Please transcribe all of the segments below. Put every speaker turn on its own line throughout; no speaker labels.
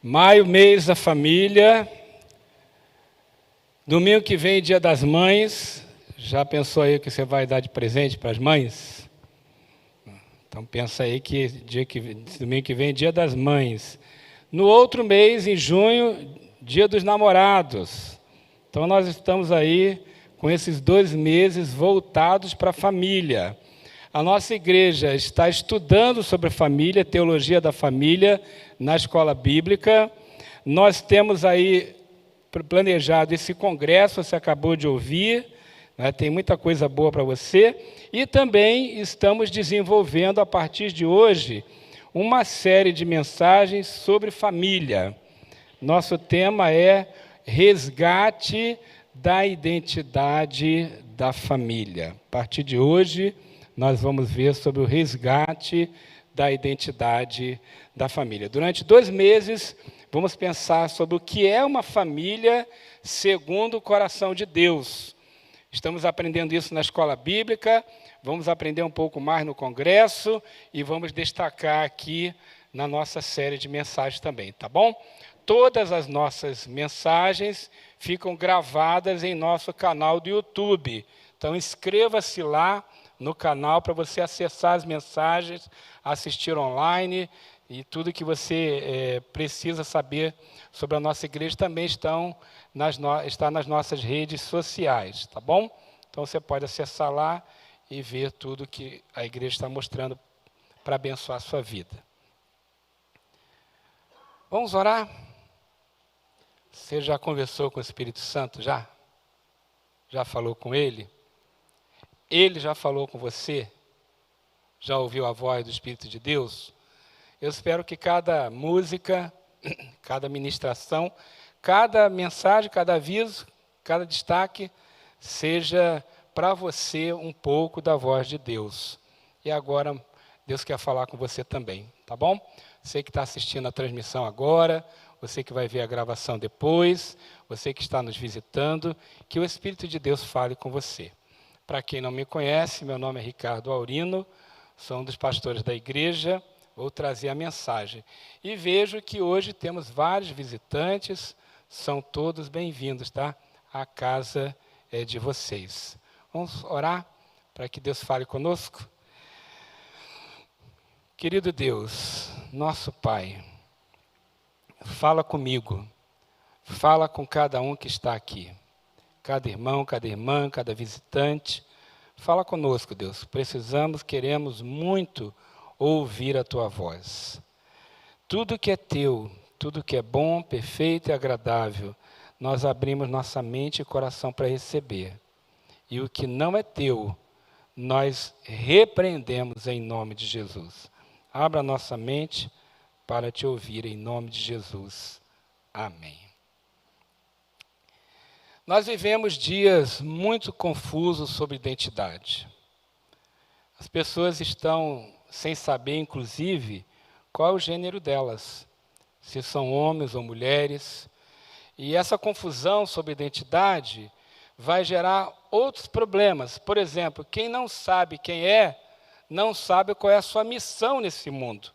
Maio, mês da família. Domingo que vem, Dia das Mães. Já pensou aí o que você vai dar de presente para as mães? Então pensa aí que domingo que vem, Dia das Mães. No outro mês, em junho, Dia dos Namorados. Então nós estamos aí com esses 2 meses voltados para a família. A nossa igreja está estudando sobre a família, teologia da família, na escola bíblica. Nós temos aí planejado esse congresso, você acabou de ouvir, né? Tem muita coisa boa para você. E também estamos desenvolvendo, a partir de hoje, uma série de mensagens sobre família. Nosso tema é resgate da identidade da família. A partir de hoje, nós vamos ver sobre o resgate da identidade da família. Durante 2 meses, vamos pensar sobre o que é uma família segundo o coração de Deus. Estamos aprendendo isso na escola bíblica, vamos aprender um pouco mais no congresso e vamos destacar aqui na nossa série de mensagens também, tá bom? Todas as nossas mensagens ficam gravadas em nosso canal do YouTube. Então, inscreva-se lá no canal para você acessar as mensagens, assistir online e tudo que você precisa saber sobre a nossa igreja também está nas nossas redes sociais, tá bom? Então você pode acessar lá e ver tudo que a igreja está mostrando para abençoar a sua vida. Vamos orar? Você já conversou com o Espírito Santo? Já? Já falou com ele? Ele já falou com você? Já ouviu a voz do Espírito de Deus? Eu espero que cada música, cada ministração, cada mensagem, cada aviso, cada destaque, seja para você um pouco da voz de Deus. E agora, Deus quer falar com você também, tá bom? Você que está assistindo a transmissão agora, você que vai ver a gravação depois, você que está nos visitando, que o Espírito de Deus fale com você. Para quem não me conhece, meu nome é Ricardo Aurino, sou um dos pastores da igreja, vou trazer a mensagem. E vejo que hoje temos vários visitantes, são todos bem-vindos, tá? A casa é de vocês. Vamos orar para que Deus fale conosco? Querido Deus, nosso Pai, fala comigo, fala com cada um que está aqui. Cada irmão, cada irmã, cada visitante. Fala conosco, Deus. Precisamos, queremos muito ouvir a Tua voz. Tudo que é Teu, tudo que é bom, perfeito e agradável, nós abrimos nossa mente e coração para receber. E o que não é Teu, nós repreendemos em nome de Jesus. Abra nossa mente para Te ouvir em nome de Jesus. Amém. Nós vivemos dias muito confusos sobre identidade. As pessoas estão sem saber, inclusive, qual é o gênero delas, se são homens ou mulheres. E essa confusão sobre identidade vai gerar outros problemas. Por exemplo, quem não sabe quem é, não sabe qual é a sua missão nesse mundo.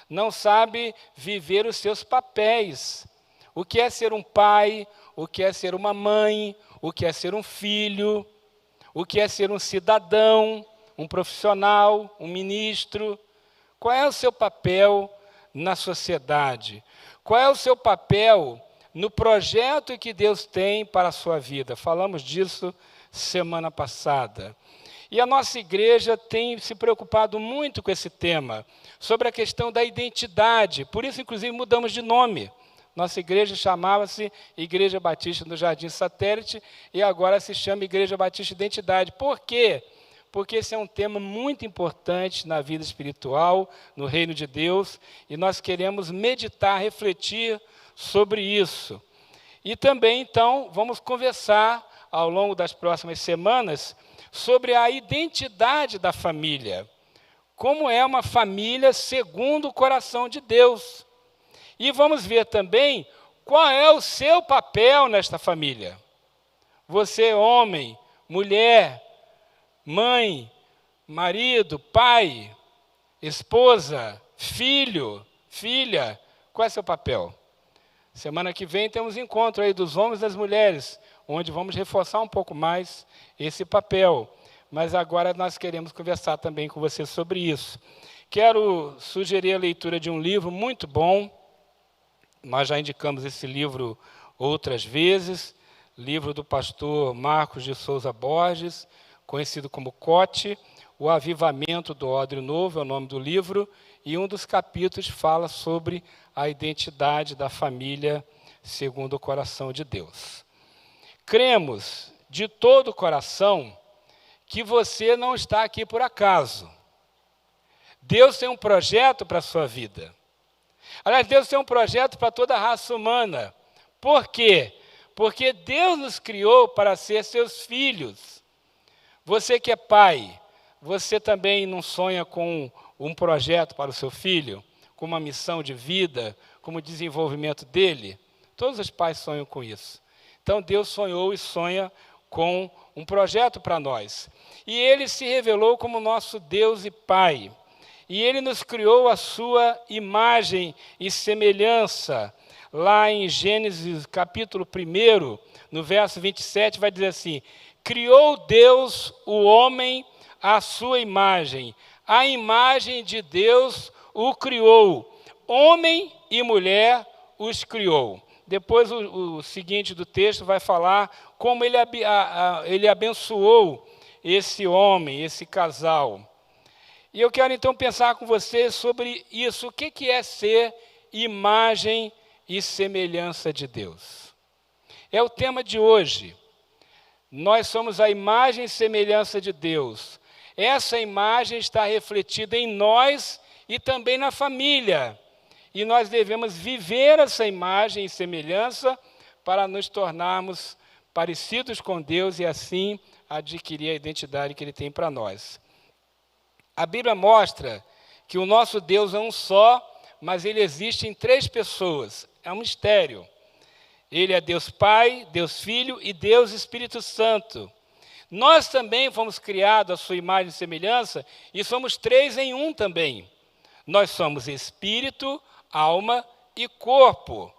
Não sabe viver os seus papéis. O que é ser um pai, o que é ser uma mãe, o que é ser um filho, o que é ser um cidadão, um profissional, um ministro. Qual é o seu papel na sociedade? Qual é o seu papel no projeto que Deus tem para a sua vida? Falamos disso semana passada. E a nossa igreja tem se preocupado muito com esse tema, sobre a questão da identidade. Por isso, inclusive, mudamos de nome. Nossa igreja chamava-se Igreja Batista do Jardim Satélite e agora se chama Igreja Batista Identidade. Por quê? Porque esse é um tema muito importante na vida espiritual, no reino de Deus, e nós queremos meditar, refletir sobre isso. E também, então, vamos conversar ao longo das próximas semanas sobre a identidade da família. Como é uma família segundo o coração de Deus. E vamos ver também qual é o seu papel nesta família. Você, homem, mulher, mãe, marido, pai, esposa, filho, filha, qual é o seu papel? Semana que vem temos encontro aí dos homens e das mulheres, onde vamos reforçar um pouco mais esse papel. Mas agora nós queremos conversar também com você sobre isso. Quero sugerir a leitura de um livro muito bom. Nós já indicamos esse livro outras vezes. Livro do pastor Marcos de Souza Borges, conhecido como Cote, O Avivamento do Odre Novo, é o nome do livro, e um dos capítulos fala sobre a identidade da família segundo o coração de Deus. Cremos de todo o coração que você não está aqui por acaso. Deus tem um projeto para a sua vida. Aliás, Deus tem um projeto para toda a raça humana. Por quê? Porque Deus nos criou para ser seus filhos. Você que é pai, você também não sonha com um projeto para o seu filho? Com uma missão de vida, como o desenvolvimento dele? Todos os pais sonham com isso. Então, Deus sonhou e sonha com um projeto para nós. E Ele se revelou como nosso Deus e Pai. E Ele nos criou a sua imagem e semelhança. Lá em Gênesis, capítulo 1, no verso 27, vai dizer assim: criou Deus o homem à sua imagem. A imagem de Deus o criou. Homem e mulher os criou. Depois o seguinte do texto vai falar como ele abençoou esse homem, esse casal. E eu quero então pensar com você sobre isso. O que é ser imagem e semelhança de Deus? É o tema de hoje. Nós somos a imagem e semelhança de Deus. Essa imagem está refletida em nós e também na família. E nós devemos viver essa imagem e semelhança para nos tornarmos parecidos com Deus e assim adquirir a identidade que Ele tem para nós. A Bíblia mostra que o nosso Deus é um só, mas Ele existe em 3 pessoas. É um mistério. Ele é Deus Pai, Deus Filho e Deus Espírito Santo. Nós também fomos criados à sua imagem e semelhança e somos 3 em 1 também. Nós somos Espírito, alma e corpo.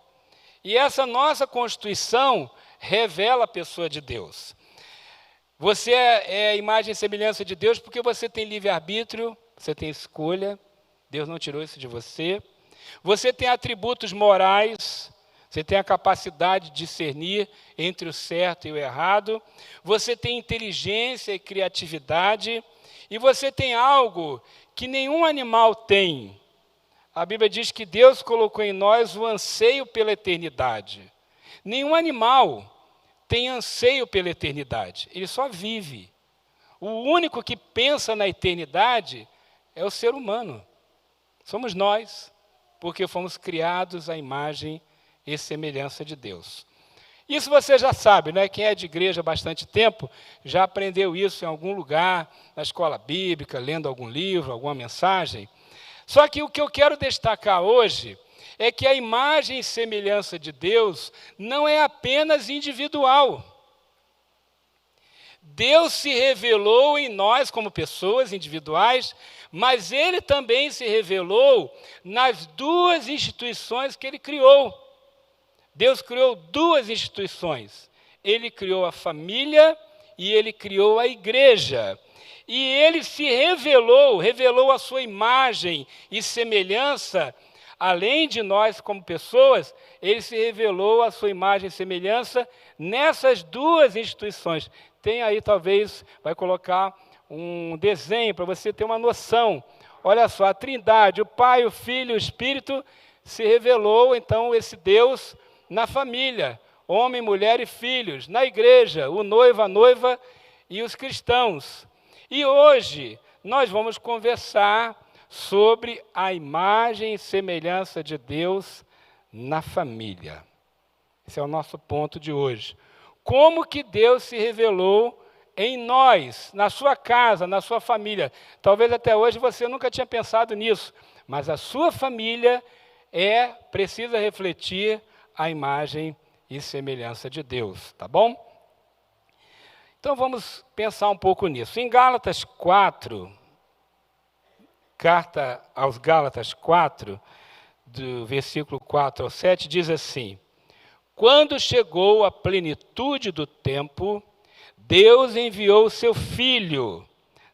E essa nossa constituição revela a pessoa de Deus. Você é a imagem e semelhança de Deus porque você tem livre-arbítrio, você tem escolha, Deus não tirou isso de você. Você tem atributos morais, você tem a capacidade de discernir entre o certo e o errado. Você tem inteligência e criatividade. E você tem algo que nenhum animal tem. A Bíblia diz que Deus colocou em nós o anseio pela eternidade. Nenhum animal tem anseio pela eternidade. Ele só vive. O único que pensa na eternidade é o ser humano. Somos nós, porque fomos criados à imagem e semelhança de Deus. Isso você já sabe, né? Quem é de igreja há bastante tempo já aprendeu isso em algum lugar, na escola bíblica, lendo algum livro, alguma mensagem. Só que o que eu quero destacar hoje é que a imagem e semelhança de Deus não é apenas individual. Deus se revelou em nós como pessoas individuais, mas Ele também se revelou nas 2 instituições que Ele criou. Deus criou 2 instituições. Ele criou a família e Ele criou a igreja. E Ele se revelou a sua imagem e semelhança, além de nós como pessoas, Ele se revelou a sua imagem e semelhança nessas 2 instituições. Tem aí, talvez, vai colocar um desenho para você ter uma noção. Olha só, a Trindade, o Pai, o Filho e o Espírito, se revelou, então, esse Deus na família, homem, mulher e filhos, na igreja, o noivo, a noiva e os cristãos. E hoje nós vamos conversar sobre a imagem e semelhança de Deus na família. Esse é o nosso ponto de hoje. Como que Deus se revelou em nós, na sua casa, na sua família. Talvez até hoje você nunca tinha pensado nisso, mas a sua família precisa refletir a imagem e semelhança de Deus, tá bom? Então vamos pensar um pouco nisso. Em Gálatas 4, carta aos Gálatas 4, do versículo 4 ao 7, diz assim: Quando chegou a plenitude do tempo, Deus enviou o seu Filho,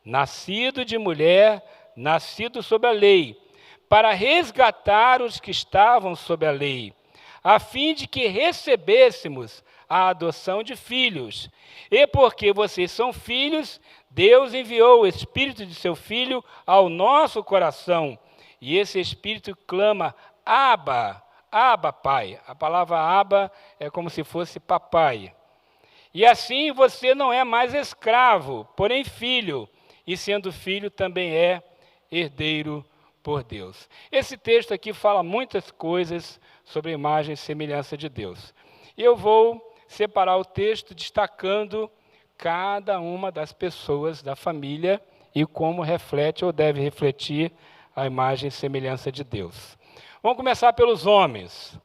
nascido de mulher, nascido sob a lei, para resgatar os que estavam sob a lei, a fim de que recebêssemos a adoção de filhos. E porque vocês são filhos, Deus enviou o Espírito de seu Filho ao nosso coração. E esse Espírito clama, Abba, Abba, Pai. A palavra Abba é como se fosse papai. E assim você não é mais escravo, porém filho, e sendo filho também é herdeiro por Deus. Esse texto aqui fala muitas coisas sobre a imagem e semelhança de Deus. E eu vou separar o texto destacando cada uma das pessoas da família e como reflete ou deve refletir a imagem e semelhança de Deus. Vamos começar pelos homens.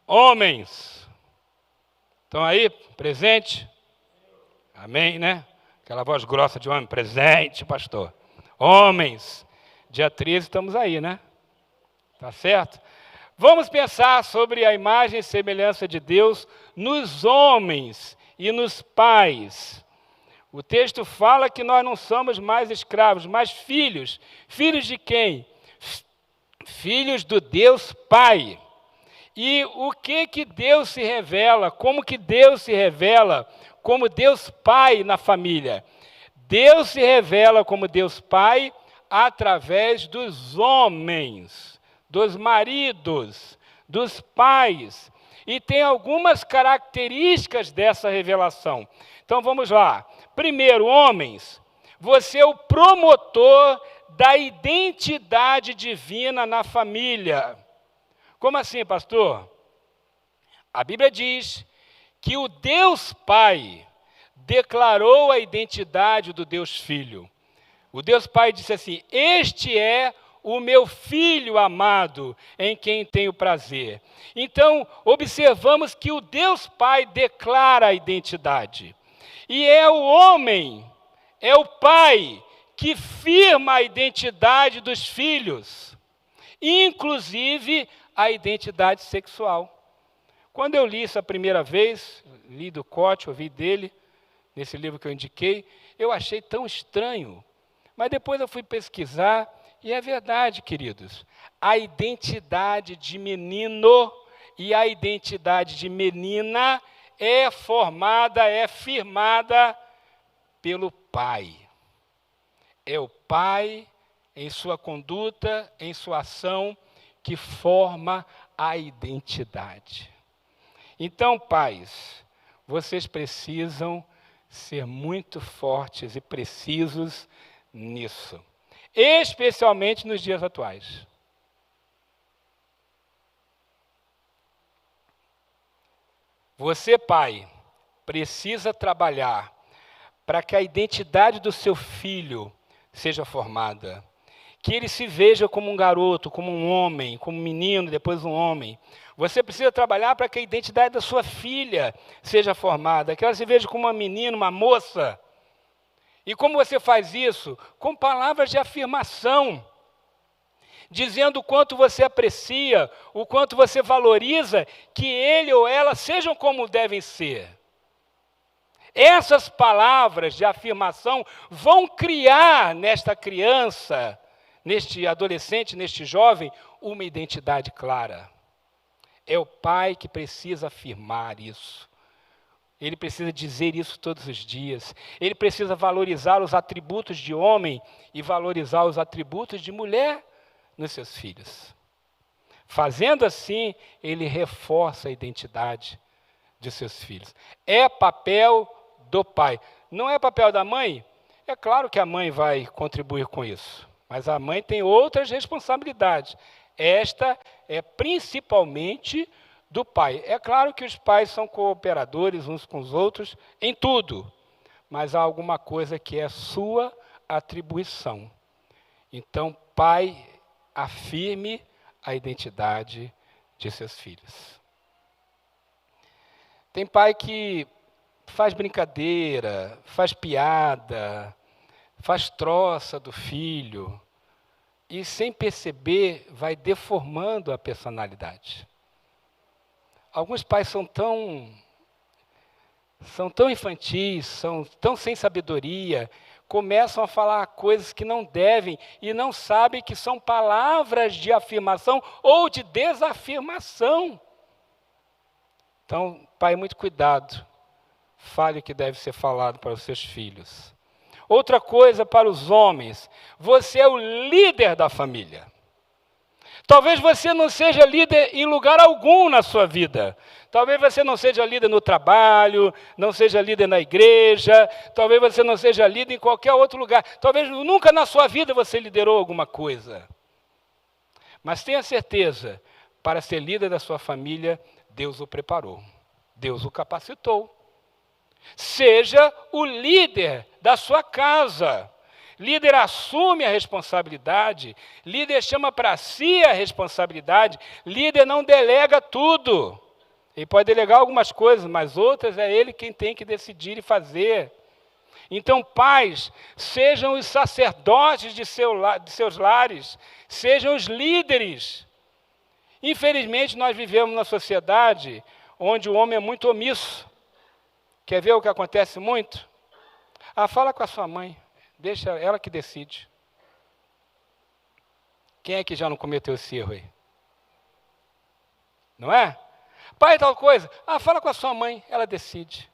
Homens. Estão aí? Presente? Amém, né? Aquela voz grossa de homem. Presente, pastor. Homens. Dia 13 estamos aí, né? Tá certo? Vamos pensar sobre a imagem e semelhança de Deus nos homens e nos pais. O texto fala que nós não somos mais escravos, mas filhos. Filhos de quem? Filhos do Deus Pai. E o que Deus se revela? Como que Deus se revela como Deus Pai na família? Deus se revela como Deus Pai através dos homens, dos maridos, dos pais. E tem algumas características dessa revelação. Então vamos lá. Primeiro, homens, você é o promotor da identidade divina na família. Como assim, pastor? A Bíblia diz que o Deus Pai declarou a identidade do Deus Filho. O Deus Pai disse assim, este é o meu Filho amado, em quem tenho prazer. Então, observamos que o Deus Pai declara a identidade. E é o homem, é o pai, que firma a identidade dos filhos, inclusive a identidade sexual. Quando eu li isso a primeira vez, li do Cote, ouvi dele, nesse livro que eu indiquei, eu achei tão estranho. Mas depois eu fui pesquisar, e é verdade, queridos. A identidade de menino e a identidade de menina é formada, é firmada pelo pai. É o pai, em sua conduta, em sua ação, que forma a identidade. Então, pais, vocês precisam ser muito fortes e precisos nisso, especialmente nos dias atuais. Você, pai, precisa trabalhar para que a identidade do seu filho seja formada, que ele se veja como um garoto, como um homem, como um menino, depois um homem. Você precisa trabalhar para que a identidade da sua filha seja formada, que ela se veja como uma menina, uma moça. E como você faz isso? Com palavras de afirmação, dizendo o quanto você aprecia, o quanto você valoriza que ele ou ela sejam como devem ser. Essas palavras de afirmação vão criar nesta criança, neste adolescente, neste jovem, uma identidade clara. É o pai que precisa afirmar isso. Ele precisa dizer isso todos os dias. Ele precisa valorizar os atributos de homem e valorizar os atributos de mulher nos seus filhos. Fazendo assim, ele reforça a identidade de seus filhos. É papel do pai. Não é papel da mãe? É claro que a mãe vai contribuir com isso, mas a mãe tem outras responsabilidades. Esta é principalmente do pai. É claro que os pais são cooperadores uns com os outros em tudo, mas há alguma coisa que é sua atribuição. Então, pai, afirme a identidade de seus filhos. Tem pai que faz brincadeira, faz piada, faz troça do filho e, sem perceber, vai deformando a personalidade. Alguns pais são tão infantis, são tão sem sabedoria, começam a falar coisas que não devem e não sabem que são palavras de afirmação ou de desafirmação. Então, pai, muito cuidado. Fale o que deve ser falado para os seus filhos. Outra coisa para os homens, você é o líder da família. Talvez você não seja líder em lugar algum na sua vida. Talvez você não seja líder no trabalho, não seja líder na igreja, talvez você não seja líder em qualquer outro lugar. Talvez nunca na sua vida você liderou alguma coisa. Mas tenha certeza, para ser líder da sua família, Deus o preparou. Deus o capacitou. Seja o líder da sua casa. Líder assume a responsabilidade, líder chama para si a responsabilidade, líder não delega tudo. Ele pode delegar algumas coisas, mas outras é ele quem tem que decidir e fazer. Então, pais, sejam os sacerdotes de seus lares, sejam os líderes. Infelizmente, nós vivemos numa sociedade onde o homem é muito omisso. Quer ver o que acontece muito? Fala com a sua mãe. Deixa ela que decide. Quem é que já não cometeu esse erro aí? Não é? Pai, tal coisa. Fala com a sua mãe, ela decide.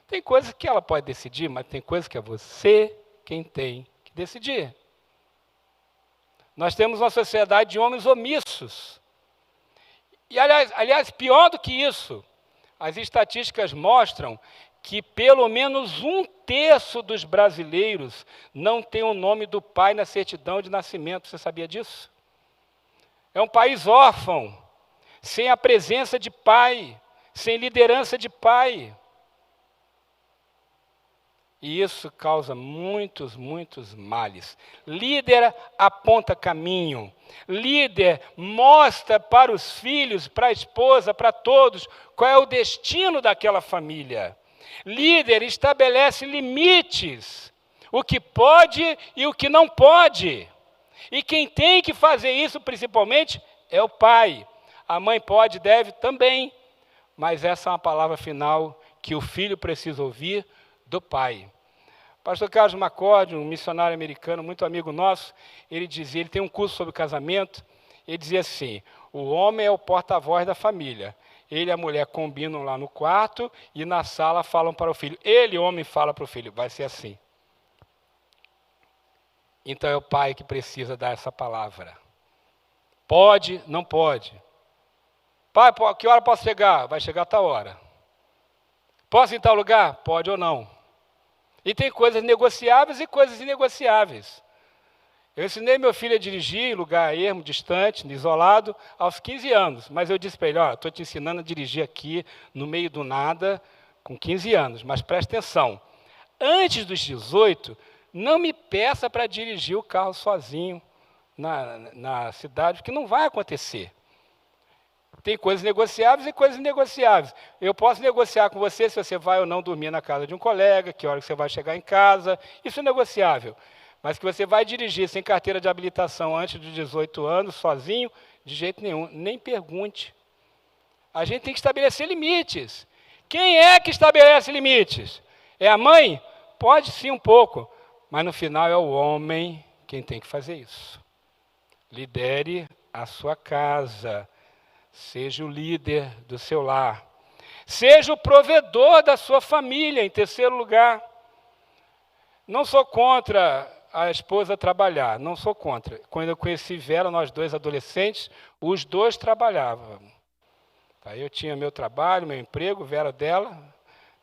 Tem coisas que ela pode decidir, mas tem coisas que é você quem tem que decidir. Nós temos uma sociedade de homens omissos. E, aliás, pior do que isso, as estatísticas mostram que pelo menos 1/3 dos brasileiros não tem o nome do pai na certidão de nascimento. Você sabia disso? É um país órfão, sem a presença de pai, sem liderança de pai. E isso causa muitos males. Líder aponta caminho. Líder mostra para os filhos, para a esposa, para todos, qual é o destino daquela família. Líder estabelece limites, o que pode e o que não pode. E quem tem que fazer isso, principalmente, é o pai. A mãe pode, deve também, mas essa é uma palavra final que o filho precisa ouvir do pai. Pastor Carlos McCord, um missionário americano, muito amigo nosso, ele tem um curso sobre casamento, ele dizia assim: o homem é o porta-voz da família. Ele e a mulher combinam lá no quarto e na sala falam para o filho. Ele, homem, fala para o filho, vai ser assim. Então é o pai que precisa dar essa palavra. Pode, não pode. Pai, que hora posso chegar? Vai chegar a tal hora. Posso ir em tal lugar? Pode ou não. E tem coisas negociáveis e coisas inegociáveis. Eu ensinei meu filho a dirigir em lugar ermo, distante, isolado, aos 15 anos. Mas eu disse para ele, estou te ensinando a dirigir aqui, no meio do nada, com 15 anos. Mas preste atenção, antes dos 18, não me peça para dirigir o carro sozinho na cidade, porque não vai acontecer. Tem coisas negociáveis e coisas inegociáveis. Eu posso negociar com você se você vai ou não dormir na casa de um colega, que hora que você vai chegar em casa, isso é negociável. Mas que você vai dirigir sem carteira de habilitação antes dos 18 anos, sozinho, de jeito nenhum. Nem pergunte. A gente tem que estabelecer limites. Quem é que estabelece limites? É a mãe? Pode sim um pouco, mas no final é o homem quem tem que fazer isso. Lidere a sua casa. Seja o líder do seu lar. Seja o provedor da sua família, em terceiro lugar. Não sou contra a esposa trabalhar, não sou contra. Quando eu conheci Vera, nós dois adolescentes, os dois trabalhavam. Eu tinha meu trabalho, meu emprego, Vera dela.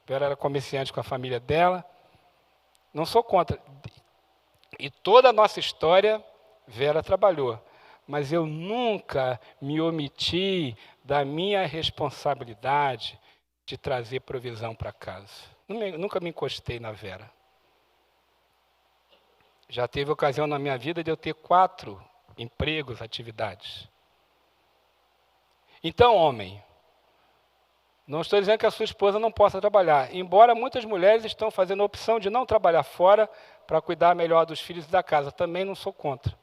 Vera era comerciante com a família dela. Não sou contra. E toda a nossa história, Vera trabalhou. Mas eu nunca me omiti da minha responsabilidade de trazer provisão para casa. Nunca me encostei na Vera. Já teve ocasião na minha vida de eu ter 4 empregos, atividades. Então, homem, não estou dizendo que a sua esposa não possa trabalhar, embora muitas mulheres estão fazendo a opção de não trabalhar fora para cuidar melhor dos filhos e da casa. Também não sou contra.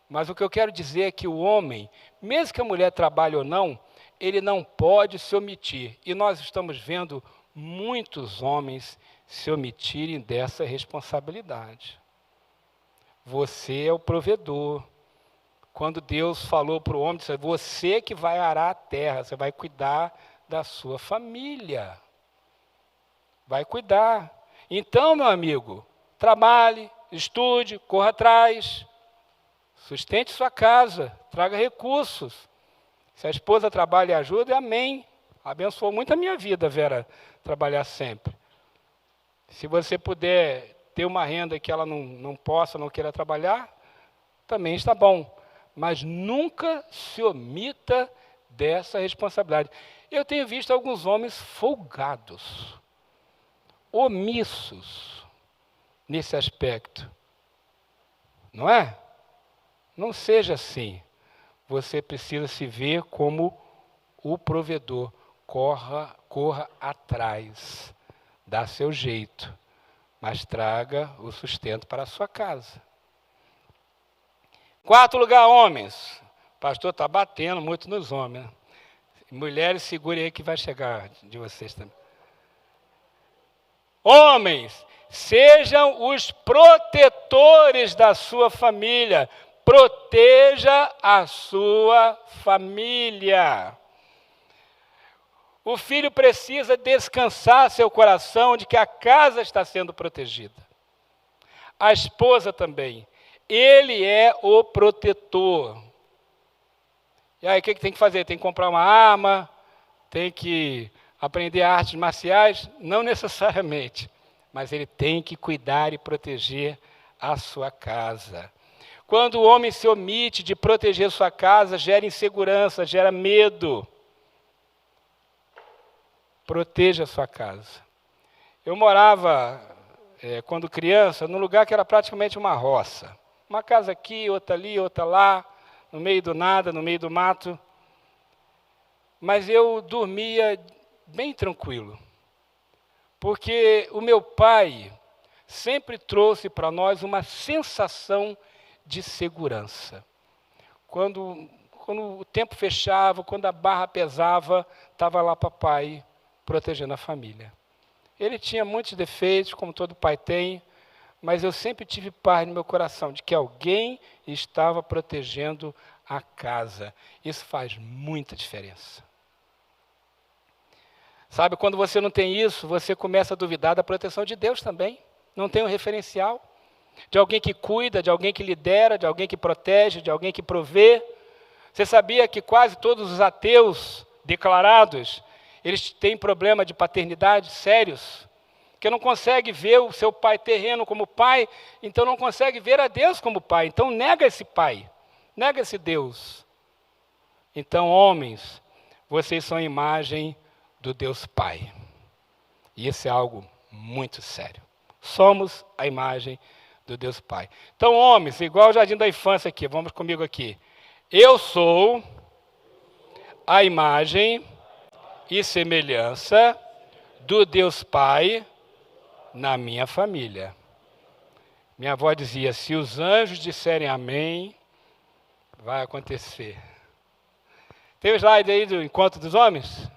Mas o que eu quero dizer é que o homem, mesmo que a mulher trabalhe ou não, ele não pode se omitir. E nós estamos vendo muitos homens se omitirem dessa responsabilidade. Você é o provedor. Quando Deus falou para o homem, disse, você que vai arar a terra, você vai cuidar da sua família. Vai cuidar. Então, meu amigo, trabalhe, estude, corra atrás, sustente sua casa, traga recursos. Se a esposa trabalha e ajuda, amém. Abençoou muito a minha vida, Vera, trabalhar sempre. Se você puder ter uma renda que ela não possa, não queira trabalhar, também está bom. Mas nunca se omita dessa responsabilidade. Eu tenho visto alguns homens folgados, omissos nesse aspecto. Não é? Não seja assim. Você precisa se ver como o provedor. Corra atrás. Dá seu jeito. Mas traga o sustento para a sua casa. Quarto lugar, homens. O pastor está batendo muito nos homens. Mulheres, segurem aí que vai chegar de vocês também. Homens, sejam os protetores da sua família. Proteja a sua família. O filho precisa descansar seu coração de que a casa está sendo protegida. A esposa também. Ele é o protetor. E aí, o que tem que fazer? Tem que comprar uma arma? Tem que aprender artes marciais? Não necessariamente. Mas ele tem que cuidar e proteger a sua casa. Quando o homem se omite de proteger sua casa, gera insegurança, gera medo. Proteja a sua casa. Eu morava, quando criança, num lugar que era praticamente uma roça. Uma casa aqui, outra ali, outra lá, no meio do nada, no meio do mato. Mas eu dormia bem tranquilo. Porque o meu pai sempre trouxe para nós uma sensação de segurança. Quando o tempo fechava, quando a barra pesava, estava lá papai protegendo a família. Ele tinha muitos defeitos, como todo pai tem, mas eu sempre tive paz no meu coração de que alguém estava protegendo a casa. Isso faz muita diferença. Sabe, quando você não tem isso, você começa a duvidar da proteção de Deus também. Não tem um referencial de alguém que cuida, de alguém que lidera, de alguém que protege, de alguém que provê. Você sabia que quase todos os ateus declarados, eles têm problema de paternidade sérios? Que não consegue ver o seu pai terreno como pai, então não consegue ver a Deus como pai. Então nega esse pai, nega esse Deus. Então, homens, vocês são a imagem do Deus Pai. E isso é algo muito sério. Somos a imagem do Deus Pai. Então, homens, igual o jardim da infância aqui, vamos comigo aqui. Eu sou a imagem e semelhança do Deus Pai na minha família. Minha avó dizia, se os anjos disserem amém, vai acontecer. Tem o slide aí do encontro dos homens?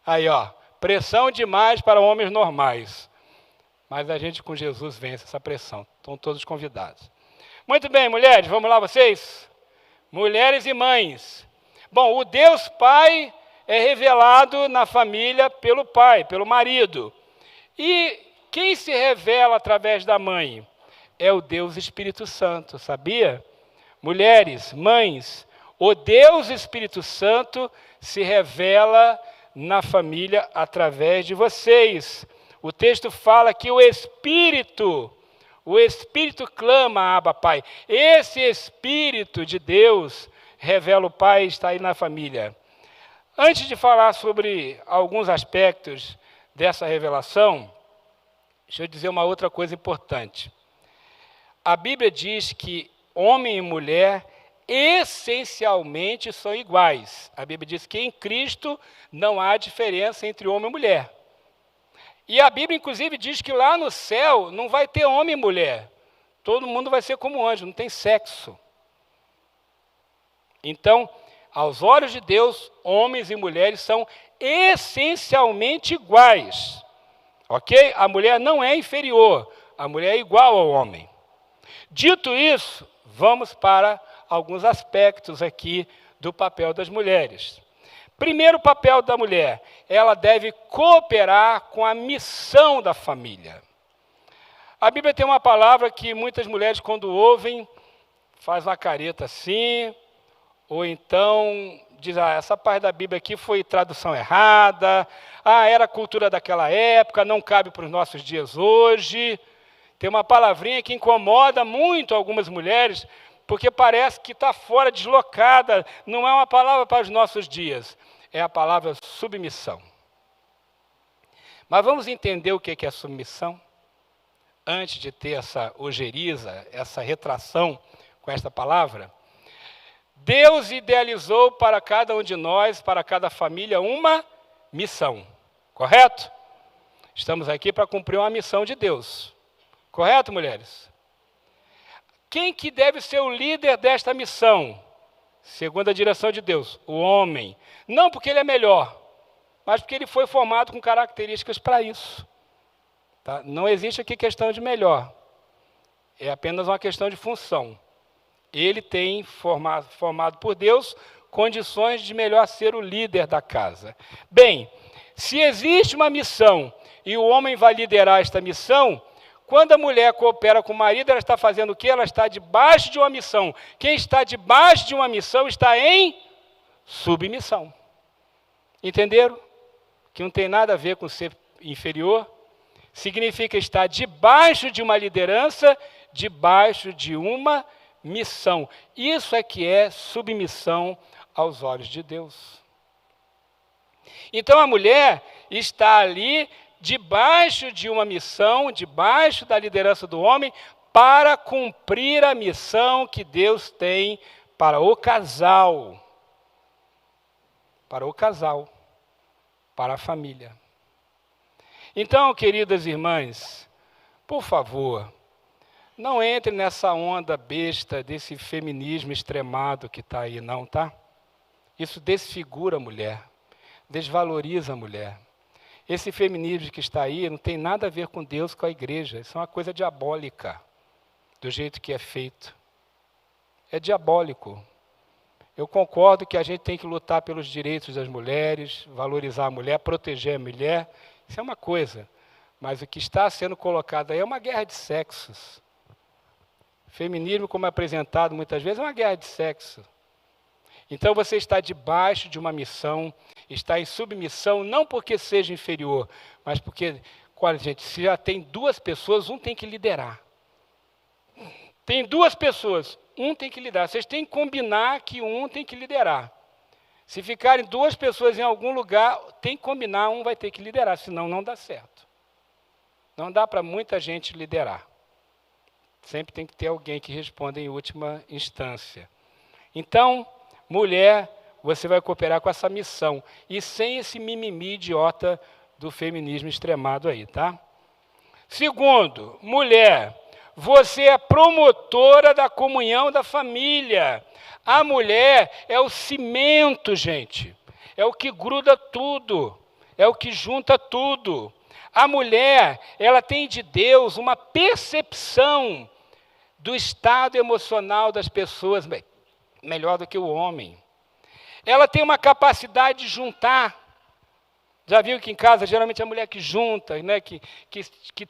Aí, ó, pressão demais para homens normais. Mas a gente com Jesus vence essa pressão. Estão todos convidados. Muito bem, mulheres, vamos lá vocês? Mulheres e mães. Bom, o Deus Pai é revelado na família pelo pai, pelo marido. E quem se revela através da mãe? É o Deus Espírito Santo, sabia? Mulheres, mães, o Deus Espírito Santo se revela na família através de vocês. O texto fala que o Espírito clama, Abba, Pai. Esse Espírito de Deus revela o Pai, está aí na família. Antes de falar sobre alguns aspectos dessa revelação, deixa eu dizer uma outra coisa importante. A Bíblia diz que homem e mulher essencialmente são iguais. A Bíblia diz que em Cristo não há diferença entre homem e mulher. E a Bíblia, inclusive, diz que lá no céu não vai ter homem e mulher. Todo mundo vai ser como anjo, não tem sexo. Então, Aos olhos de Deus, homens e mulheres são essencialmente iguais. Ok? A mulher não é inferior, a mulher é igual ao homem. Dito isso, vamos para alguns aspectos aqui do papel das mulheres. Primeiro papel da mulher, ela deve cooperar com a missão da família. A Bíblia tem uma palavra que muitas mulheres, quando ouvem, faz uma careta assim, ou então diz, essa parte da Bíblia aqui foi tradução errada, era a cultura daquela época, não cabe para os nossos dias hoje. Tem uma palavrinha que incomoda muito algumas mulheres, porque parece que está fora, deslocada, não é uma palavra para os nossos dias, é a palavra submissão. Mas vamos entender o que é submissão? Antes de ter essa ojeriza, essa retração com esta palavra, Deus idealizou para cada um de nós, para cada família, uma missão, correto? Estamos aqui para cumprir uma missão de Deus, correto, mulheres? Quem que deve ser o líder desta missão? Segundo a direção de Deus, o homem. Não porque ele é melhor, mas porque ele foi formado com características para isso. Tá? Não existe aqui questão de melhor, é apenas uma questão de função. Ele tem formado por Deus condições de melhor ser o líder da casa. Bem, se existe uma missão e o homem vai liderar esta missão, quando a mulher coopera com o marido, ela está fazendo o quê? Ela está debaixo de uma missão. Quem está debaixo de uma missão está em submissão. Entenderam? Que não tem nada a ver com ser inferior. Significa estar debaixo de uma liderança, debaixo de uma missão. Isso é que é submissão aos olhos de Deus. Então a mulher está ali debaixo de uma missão, debaixo da liderança do homem, para cumprir a missão que Deus tem para o casal. Para o casal, para a família. Então, queridas irmãs, por favor, não entre nessa onda besta desse feminismo extremado que está aí, não, tá? Isso desfigura a mulher, desvaloriza a mulher. Esse feminismo que está aí não tem nada a ver com Deus, com a igreja. Isso é uma coisa diabólica, do jeito que é feito. É diabólico. Eu concordo que a gente tem que lutar pelos direitos das mulheres, valorizar a mulher, proteger a mulher. Isso é uma coisa. Mas o que está sendo colocado aí é uma guerra de sexos. Feminismo, como é apresentado muitas vezes, é uma guerra de sexo. Então você está debaixo de uma missão, está em submissão, não porque seja inferior, mas porque, olha, gente, se já tem duas pessoas, um tem que liderar. Tem duas pessoas, um tem que liderar. Vocês têm que combinar que um tem que liderar. Se ficarem duas pessoas em algum lugar, tem que combinar, um vai ter que liderar, senão não dá certo. Não dá para muita gente liderar. Sempre tem que ter alguém que responda em última instância. Então, mulher, você vai cooperar com essa missão. E sem esse mimimi idiota do feminismo extremado aí, tá? Segundo, mulher, você é promotora da comunhão da família. A mulher é o cimento, gente. É o que gruda tudo. É o que junta tudo. A mulher, ela tem de Deus uma percepção do estado emocional das pessoas melhor do que o homem. Ela tem uma capacidade de juntar. Já viu que em casa, geralmente, é a mulher que junta, né? que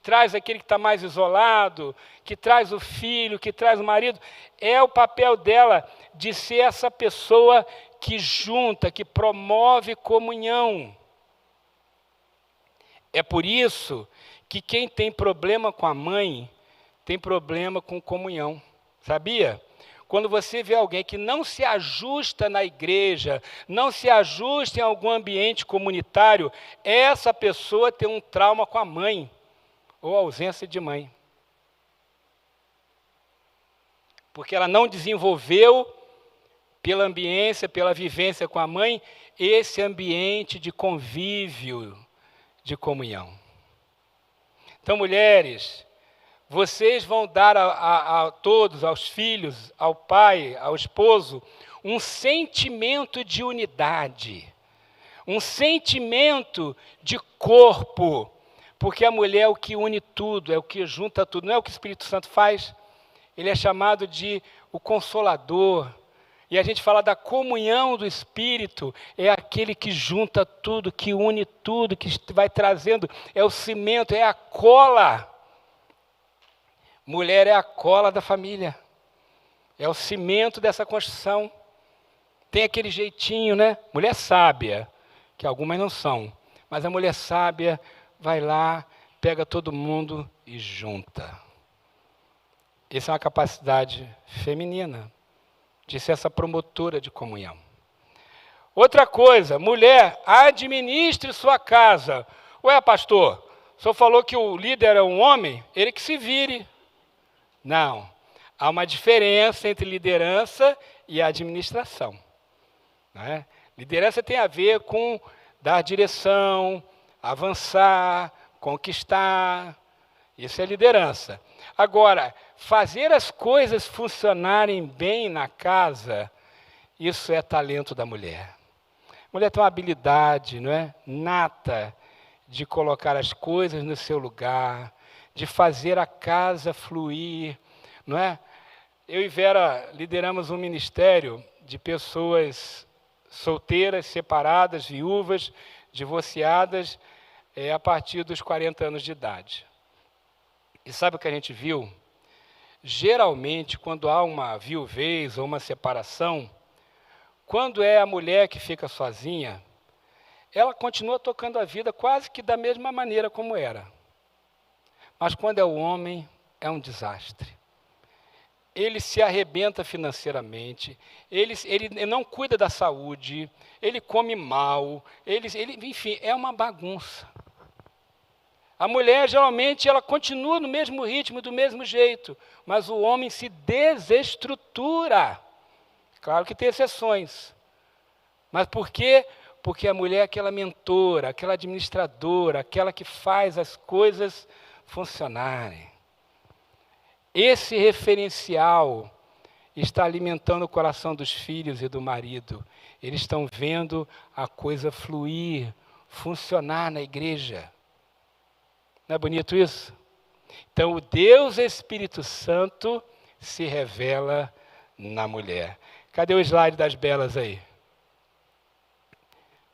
traz aquele que está mais isolado, que traz o filho, que traz o marido. É o papel dela de ser essa pessoa que junta, que promove comunhão. É por isso que quem tem problema com a mãe, tem problema com comunhão. Sabia? Quando você vê alguém que não se ajusta na igreja, não se ajusta em algum ambiente comunitário, essa pessoa tem um trauma com a mãe, ou ausência de mãe. Porque ela não desenvolveu, pela ambiência, pela vivência com a mãe, esse ambiente de convívio, de comunhão. Então, mulheres, vocês vão dar a todos, aos filhos, ao pai, ao esposo, um sentimento de unidade, um sentimento de corpo, porque a mulher é o que une tudo, é o que junta tudo. Não é o que o Espírito Santo faz? Ele é chamado de o Consolador. E a gente fala da comunhão do Espírito, é aquele que junta tudo, que une tudo, que vai trazendo, é o cimento, é a cola. Mulher é a cola da família, é o cimento dessa construção. Tem aquele jeitinho, né? Mulher sábia, que algumas não são, mas a mulher sábia vai lá, pega todo mundo e junta. Essa é uma capacidade feminina, de ser essa promotora de comunhão. Outra coisa, mulher, administre sua casa. Ué, pastor, o senhor falou que o líder é um homem? Ele que se vire. Não, há uma diferença entre liderança e administração. Né? Liderança tem a ver com dar direção, avançar, conquistar. Isso é liderança. Agora, fazer as coisas funcionarem bem na casa, isso é talento da mulher. A mulher tem uma habilidade, não é? Nata de colocar as coisas no seu lugar, de fazer a casa fluir, não é? Eu e Vera lideramos um ministério de pessoas solteiras, separadas, viúvas, divorciadas, a partir dos 40 anos de idade. E sabe o que a gente viu? Geralmente, quando há uma viuvez ou uma separação, quando é a mulher que fica sozinha, ela continua tocando a vida quase que da mesma maneira como era. Mas quando é o homem, é um desastre. Ele se arrebenta financeiramente, ele não cuida da saúde, ele come mal, enfim, é uma bagunça. A mulher, geralmente, ela continua no mesmo ritmo, do mesmo jeito, mas o homem se desestrutura. Claro que tem exceções. Mas por quê? Porque a mulher é aquela mentora, aquela administradora, aquela que faz as coisas funcionarem. Esse referencial está alimentando o coração dos filhos e do marido. Eles estão vendo a coisa fluir, funcionar na igreja. Não é bonito isso? Então, o Deus Espírito Santo se revela na mulher. Cadê o slide das belas aí?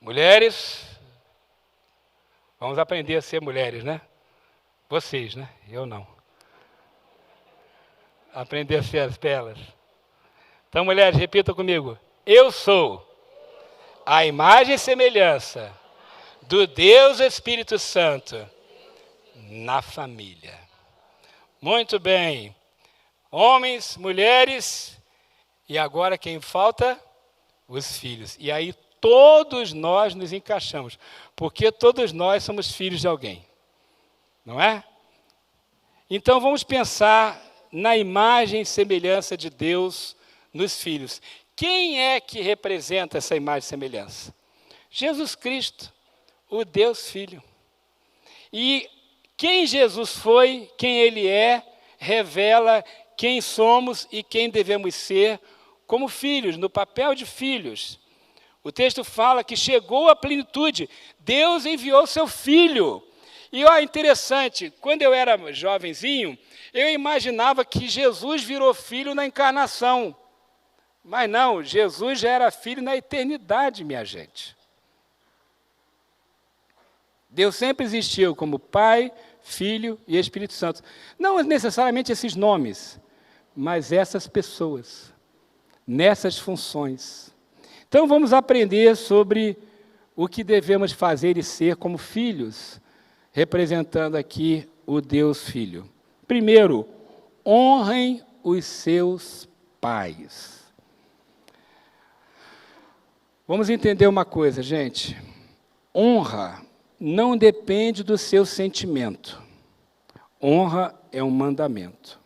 Mulheres, vamos aprender a ser mulheres, né? Vocês, né? Eu não. Aprender a ser as belas. Então, mulheres, repitam comigo. Eu sou a imagem e semelhança do Deus Espírito Santo na família. Muito bem. Homens, mulheres, e agora quem falta? Os filhos. E aí todos nós nos encaixamos, porque todos nós somos filhos de alguém. Não é? Então vamos pensar na imagem e semelhança de Deus nos filhos. Quem é que representa essa imagem e semelhança? Jesus Cristo, o Deus Filho. E quem Jesus foi, quem Ele é, revela quem somos e quem devemos ser como filhos, no papel de filhos. O texto fala que chegou a plenitude, Deus enviou seu Filho. E ó, interessante, quando eu era jovenzinho, eu imaginava que Jesus virou filho na encarnação. Mas não, Jesus já era filho na eternidade, minha gente. Deus sempre existiu como Pai, Filho e Espírito Santo. Não necessariamente esses nomes, mas essas pessoas, nessas funções. Então vamos aprender sobre o que devemos fazer e ser como filhos, representando aqui o Deus Filho. Primeiro, honrem os seus pais. Vamos entender uma coisa, gente. Honra não depende do seu sentimento. Honra é um mandamento.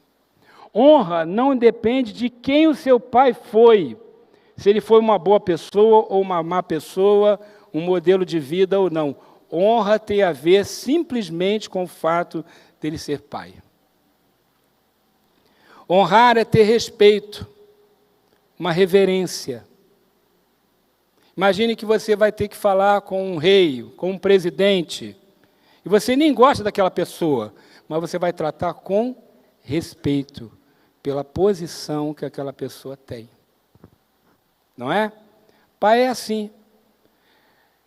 Honra não depende de quem o seu pai foi, se ele foi uma boa pessoa ou uma má pessoa, um modelo de vida ou não. Honra tem a ver simplesmente com o fato dele ser pai. Honrar é ter respeito, uma reverência. Imagine que você vai ter que falar com um rei, com um presidente, e você nem gosta daquela pessoa, mas você vai tratar com respeito pela posição que aquela pessoa tem. Não é? Pai é assim.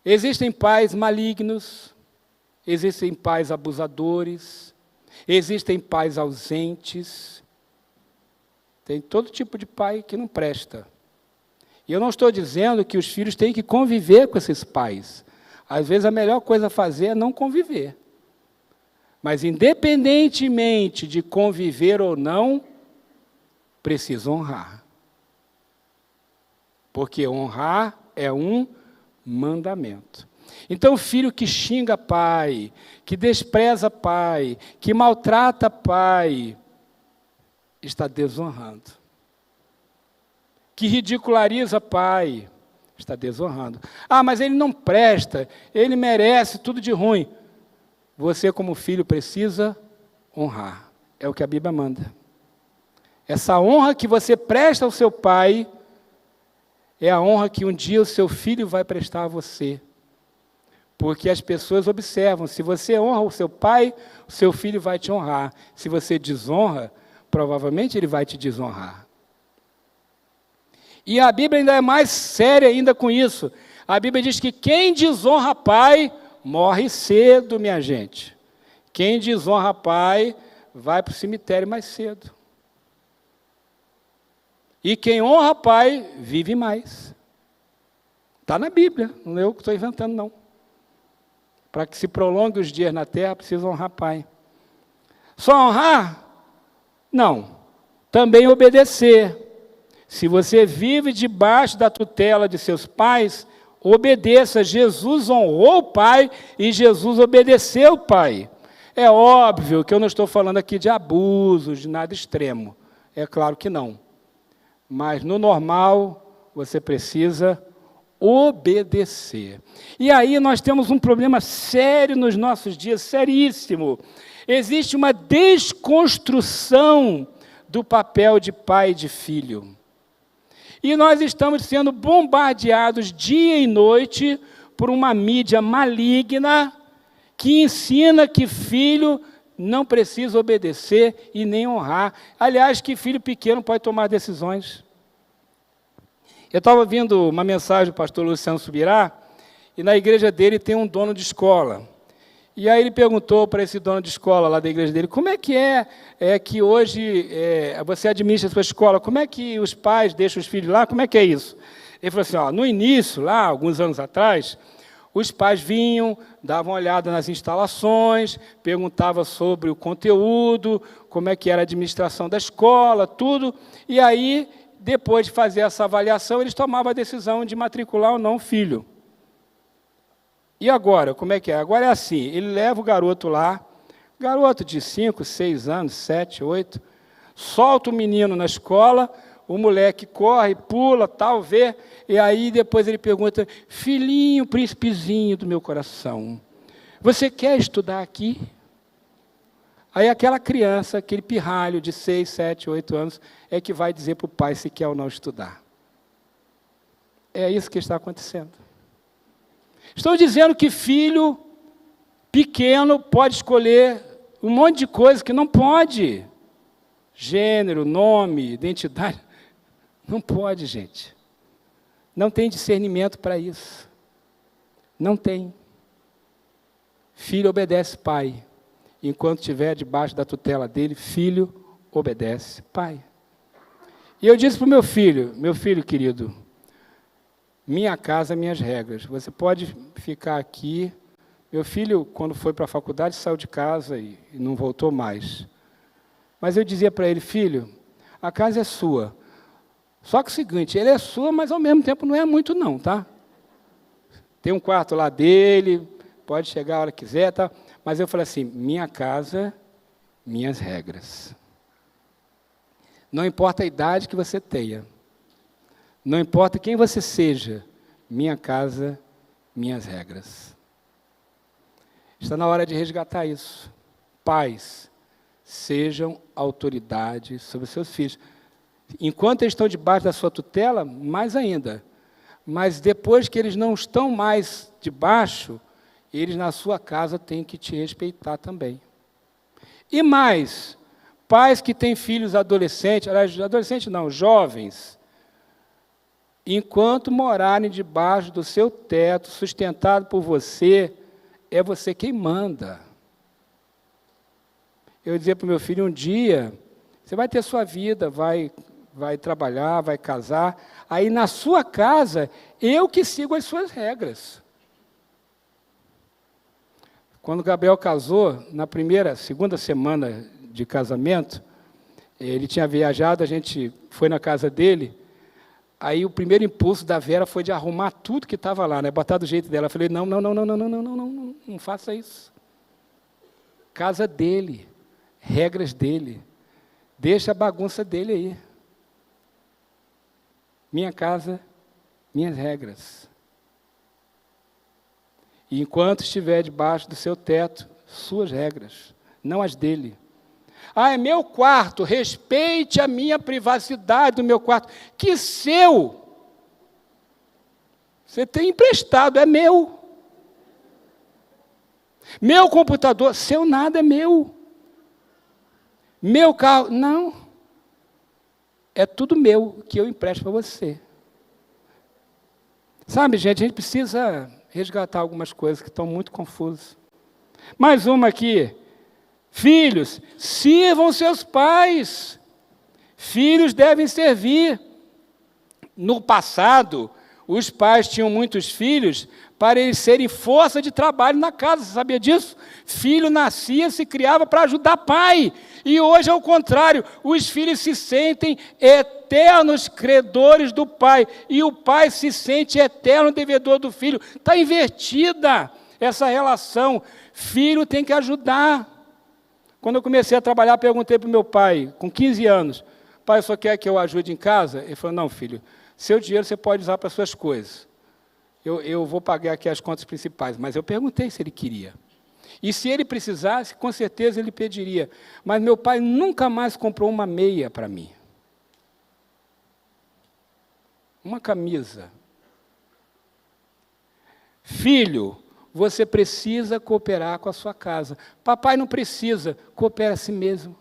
Existem pais malignos, existem pais abusadores, existem pais ausentes. Tem todo tipo de pai que não presta. E eu não estou dizendo que os filhos têm que conviver com esses pais. Às vezes a melhor coisa a fazer é não conviver. Mas independentemente de conviver ou não, precisa honrar. Porque honrar é um mandamento. Então, o filho que xinga pai, que despreza pai, que maltrata pai, está desonrando. Que ridiculariza pai, está desonrando. Ah, mas ele não presta, ele merece tudo de ruim. Você, como filho, precisa honrar. É o que a Bíblia manda. Essa honra que você presta ao seu pai é a honra que um dia o seu filho vai prestar a você. Porque as pessoas observam, se você honra o seu pai, o seu filho vai te honrar. Se você desonra, provavelmente ele vai te desonrar. E a Bíblia ainda é mais séria ainda com isso. A Bíblia diz que quem desonra pai, morre cedo, minha gente. Quem desonra pai, vai para o cemitério mais cedo. E quem honra pai, vive mais. Está na Bíblia, não é eu que estou inventando, não. Para que se prolongue os dias na terra, precisa honrar pai. Só honrar? Não. Também obedecer. Se você vive debaixo da tutela de seus pais, obedeça. Jesus honrou o pai e Jesus obedeceu o pai. É óbvio que eu não estou falando aqui de abusos, de nada extremo. É claro que não. Mas no normal, você precisa obedecer. E aí nós temos um problema sério nos nossos dias, seríssimo. Existe uma desconstrução do papel de pai e de filho. E nós estamos sendo bombardeados dia e noite por uma mídia maligna que ensina que filho não precisa obedecer e nem honrar. Aliás, que filho pequeno pode tomar decisões. Eu estava ouvindo uma mensagem do pastor Luciano Subirá, e na igreja dele tem um dono de escola. E aí ele perguntou para esse dono de escola lá da igreja dele, como é que hoje você administra a sua escola, como é que os pais deixam os filhos lá, como é que é isso? Ele falou assim, ó, no início, lá, alguns anos atrás, os pais vinham, davam uma olhada nas instalações, perguntavam sobre o conteúdo, como é que era a administração da escola, tudo, e aí, depois de fazer essa avaliação, eles tomavam a decisão de matricular ou não o filho. E agora, como é que é? Agora é assim, ele leva o garoto lá, garoto de 5, 6 anos, 7, 8, solta o menino na escola, o moleque corre, pula, tal, vê, e aí depois ele pergunta, filhinho, príncipezinho do meu coração, você quer estudar aqui? Aí aquela criança, aquele pirralho de 6, 7, 8 anos, é que vai dizer para o pai se quer ou não estudar. É isso que está acontecendo. Estou dizendo que filho pequeno pode escolher um monte de coisa que não pode. Gênero, nome, identidade. Não pode, gente. Não tem discernimento para isso. Não tem. Filho obedece pai. Enquanto estiver debaixo da tutela dele, filho obedece pai. E eu disse para o meu filho querido, minha casa, minhas regras. Você pode ficar aqui. Meu filho, quando foi para a faculdade, saiu de casa e não voltou mais. Mas eu dizia para ele, filho, a casa é sua. Só que o seguinte, ele é sua, mas ao mesmo tempo não é muito não, tá? Tem um quarto lá dele, pode chegar a hora que quiser, tá? Mas eu falei assim, minha casa, minhas regras. Não importa a idade que você tenha. Não importa quem você seja, minha casa, minhas regras. Está na hora de resgatar isso. Pais, sejam autoridade sobre seus filhos. Enquanto eles estão debaixo da sua tutela, mais ainda. Mas depois que eles não estão mais debaixo, eles na sua casa têm que te respeitar também. E mais, pais que têm filhos adolescentes, adolescentes não, jovens, enquanto morarem debaixo do seu teto, sustentado por você, é você quem manda. Eu dizia para o meu filho, um dia, você vai ter sua vida, vai trabalhar, vai casar, aí na sua casa, eu que sigo as suas regras. Quando Gabriel casou, na segunda semana de casamento, ele tinha viajado, a gente foi na casa dele, aí o primeiro impulso da Vera foi de arrumar tudo que estava lá, né? Botar do jeito dela. Eu falei, não faça isso. Casa dele, regras dele, deixa a bagunça dele aí. Minha casa, minhas regras. E enquanto estiver debaixo do seu teto, suas regras, não as dele. Ah, é meu quarto, respeite a minha privacidade do meu quarto. Que seu? Você tem emprestado, é meu. Meu computador, seu nada é meu. Meu carro, não. É tudo meu, que eu empresto para você. Sabe, gente, a gente precisa resgatar algumas coisas que estão muito confusas. Mais uma aqui. Filhos, sirvam seus pais. Filhos devem servir. No passado, os pais tinham muitos filhos para eles serem força de trabalho na casa. Você sabia disso? Filho nascia, se criava para ajudar pai. E hoje é o contrário. Os filhos se sentem eternos credores do pai. E o pai se sente eterno devedor do filho. Está invertida essa relação. Filho tem que ajudar. Quando eu comecei a trabalhar, perguntei para o meu pai, com 15 anos, pai, só quer que eu ajude em casa? Ele falou, não, filho, seu dinheiro você pode usar para suas coisas. Eu vou pagar aqui as contas principais. Mas eu perguntei se ele queria. E se ele precisasse, com certeza ele pediria. Mas meu pai nunca mais comprou uma meia para mim. Uma camisa. Filho, você precisa cooperar com a sua casa. Papai não precisa, coopere a si mesmo.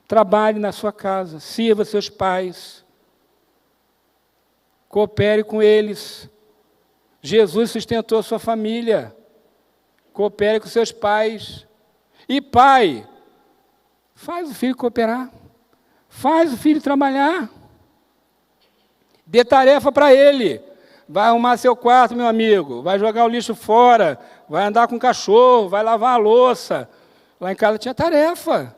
Trabalhe na sua casa, sirva seus pais. Coopere com eles. Jesus sustentou a sua família. Coopere com seus pais. E pai, faz o filho cooperar. Faz o filho trabalhar. Dê tarefa para ele. Vai arrumar seu quarto, meu amigo. Vai jogar o lixo fora. Vai andar com o cachorro. Vai lavar a louça. Lá em casa tinha tarefa.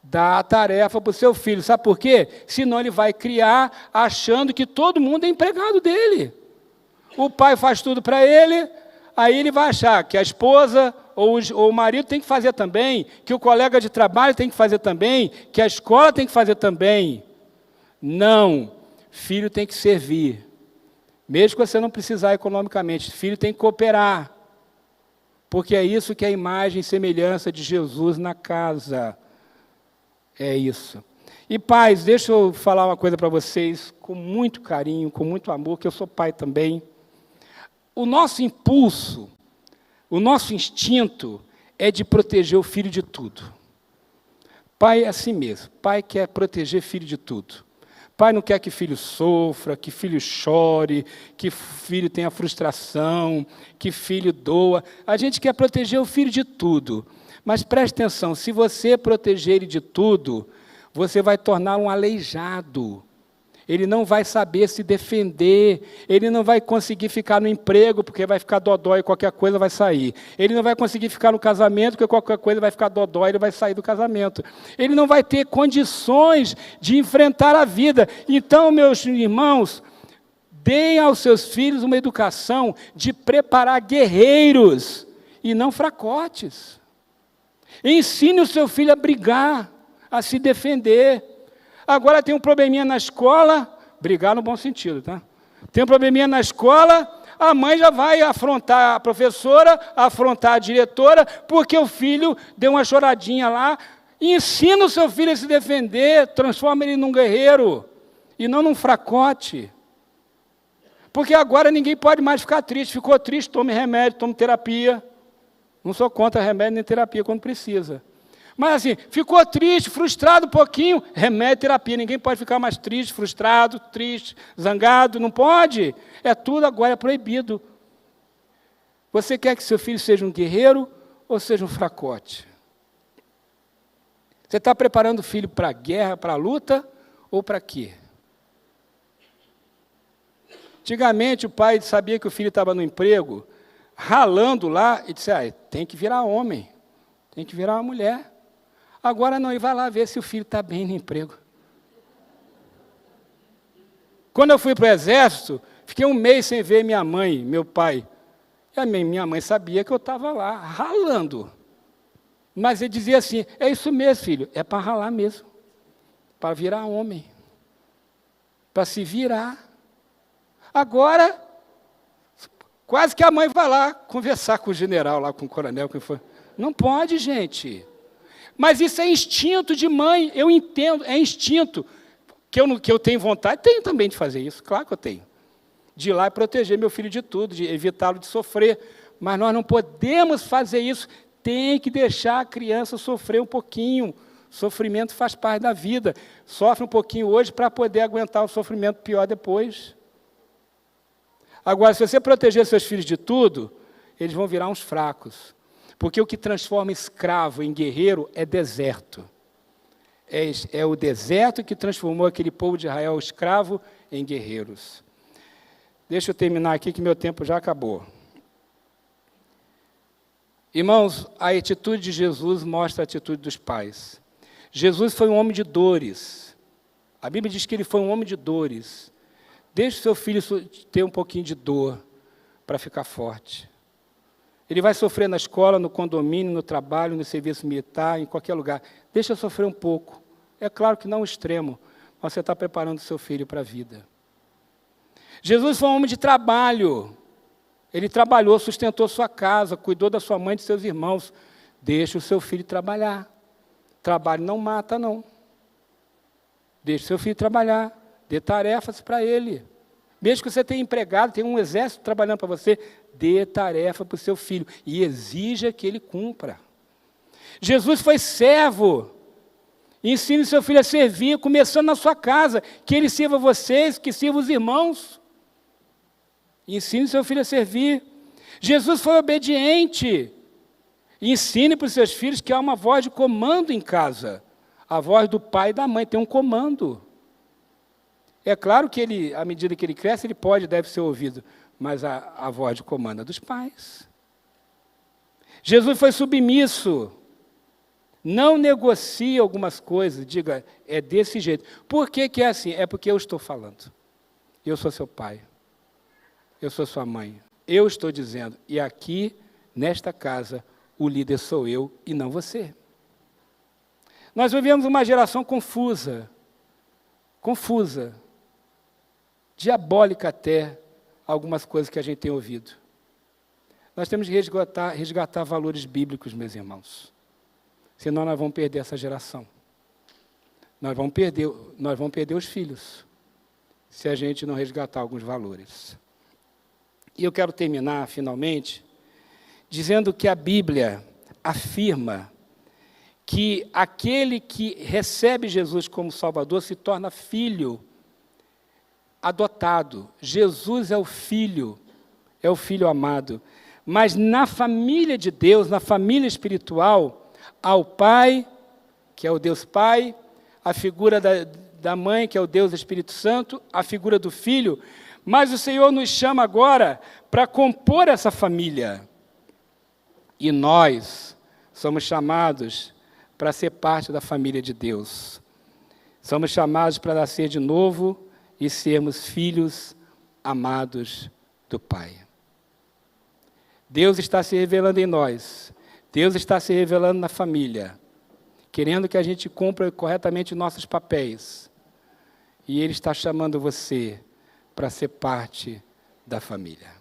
Dá a tarefa para o seu filho. Sabe por quê? Senão ele vai criar achando que todo mundo é empregado dele. O pai faz tudo para ele, aí ele vai achar que a esposa ou o marido tem que fazer também, que o colega de trabalho tem que fazer também, que a escola tem que fazer também. Não. Filho tem que servir. Mesmo que você não precisar economicamente, filho tem que cooperar. Porque é isso que é a imagem e semelhança de Jesus na casa. É isso. E pais, deixa eu falar uma coisa para vocês, com muito carinho, com muito amor, que eu sou pai também. O nosso impulso, o nosso instinto é de proteger o filho de tudo. Pai é assim mesmo. Pai quer proteger filho de tudo. Pai não quer que filho sofra, que filho chore, que filho tenha frustração, que filho doa. A gente quer proteger o filho de tudo. Mas preste atenção, se você proteger ele de tudo, você vai tornar um aleijado. Ele não vai saber se defender, ele não vai conseguir ficar no emprego, porque vai ficar dodói e qualquer coisa vai sair. Ele não vai conseguir ficar no casamento, porque qualquer coisa vai ficar dodói e ele vai sair do casamento. Ele não vai ter condições de enfrentar a vida. Então, meus irmãos, deem aos seus filhos uma educação de preparar guerreiros e não fracotes. Ensine o seu filho a brigar, a se defender. Agora tem um probleminha na escola, brigar no bom sentido, tá? Tem um probleminha na escola, a mãe já vai afrontar a professora, afrontar a diretora, porque o filho deu uma choradinha lá. Ensina o seu filho a se defender, transforma ele num guerreiro, e não num fracote. Porque agora ninguém pode mais ficar triste. Ficou triste, tome remédio, tome terapia. Não sou contra remédio nem terapia quando precisa. Mas assim, ficou triste, frustrado um pouquinho, remédio, terapia. Ninguém pode ficar mais triste, frustrado, triste, zangado, não pode. É tudo agora, é proibido. Você quer que seu filho seja um guerreiro ou seja um fracote? Você está preparando o filho para a guerra, para a luta ou para quê? Antigamente o pai sabia que o filho estava no emprego, ralando lá, e disse, tem que virar homem, tem que virar uma mulher. Agora não, ele vai lá ver se o filho está bem no emprego. Quando eu fui para o exército, fiquei um mês sem ver minha mãe, meu pai. E a minha mãe sabia que eu estava lá, ralando. Mas ele dizia assim, é isso mesmo, filho, é para ralar mesmo, para virar homem, para se virar. Agora, quase que a mãe vai lá conversar com o general, lá com o coronel, que foi. Não pode, gente. Mas isso é instinto de mãe, eu entendo, é instinto. Que eu tenho vontade, tenho também de fazer isso, claro que eu tenho. De ir lá e proteger meu filho de tudo, de evitá-lo de sofrer. Mas nós não podemos fazer isso, tem que deixar a criança sofrer um pouquinho. Sofrimento faz parte da vida. Sofre um pouquinho hoje para poder aguentar o sofrimento pior depois. Agora, se você proteger seus filhos de tudo, eles vão virar uns fracos. Porque o que transforma escravo em guerreiro é deserto. É o deserto que transformou aquele povo de Israel escravo em guerreiros. Deixa eu terminar aqui que meu tempo já acabou. Irmãos, a atitude de Jesus mostra a atitude dos pais. Jesus foi um homem de dores. A Bíblia diz que ele foi um homem de dores. Deixe o seu filho ter um pouquinho de dor para ficar forte. Ele vai sofrer na escola, no condomínio, no trabalho, no serviço militar, em qualquer lugar. Deixa sofrer um pouco. É claro que não o extremo, mas você está preparando o seu filho para a vida. Jesus foi um homem de trabalho. Ele trabalhou, sustentou sua casa, cuidou da sua mãe e de seus irmãos. Deixa o seu filho trabalhar. Trabalho não mata, não. Deixa o seu filho trabalhar. Dê tarefas para ele. Mesmo que você tenha empregado, tenha um exército trabalhando para você, dê tarefa para o seu filho e exija que ele cumpra. Jesus foi servo. Ensine seu filho a servir, começando na sua casa, que ele sirva vocês, que sirva os irmãos. Ensine seu filho a servir. Jesus foi obediente. Ensine para os seus filhos que há uma voz de comando em casa. A voz do pai e da mãe tem um comando. É claro que ele, à medida que ele cresce, ele pode e deve ser ouvido, mas a voz de comando é dos pais. Jesus foi submisso. Não negocie algumas coisas, diga, é desse jeito. Por que é assim? É porque eu estou falando. Eu sou seu pai. Eu sou sua mãe. Eu estou dizendo, e aqui, nesta casa, o líder sou eu e não você. Nós vivemos uma geração confusa, diabólica até, algumas coisas que a gente tem ouvido. Nós temos que resgatar valores bíblicos, meus irmãos. Senão nós vamos perder essa geração. Nós vamos perder os filhos, se a gente não resgatar alguns valores. E eu quero terminar, finalmente, dizendo que a Bíblia afirma que aquele que recebe Jesus como Salvador se torna filho adotado. Jesus é o filho amado. Mas na família de Deus, na família espiritual, há o Pai, que é o Deus Pai, a figura da mãe, que é o Deus Espírito Santo, a figura do Filho, mas o Senhor nos chama agora para compor essa família. E nós somos chamados para ser parte da família de Deus. Somos chamados para nascer de novo e sermos filhos amados do Pai. Deus está se revelando em nós. Deus está se revelando na família, querendo que a gente cumpra corretamente nossos papéis. E Ele está chamando você para ser parte da família,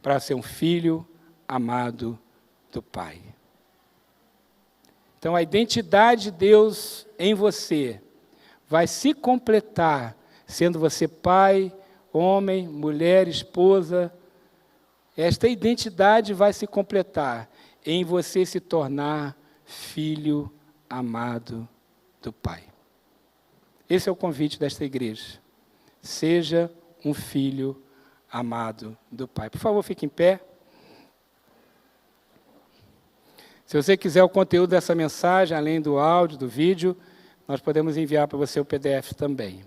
para ser um filho amado do Pai. Então, a identidade de Deus em você vai se completar, sendo você pai homem, mulher, esposa, esta identidade vai se completar em você se tornar filho amado do Pai. Esse é o convite desta igreja. Seja um filho amado do Pai. Por favor, fique em pé. Se você quiser o conteúdo dessa mensagem, além do áudio, do vídeo, nós podemos enviar para você o PDF também.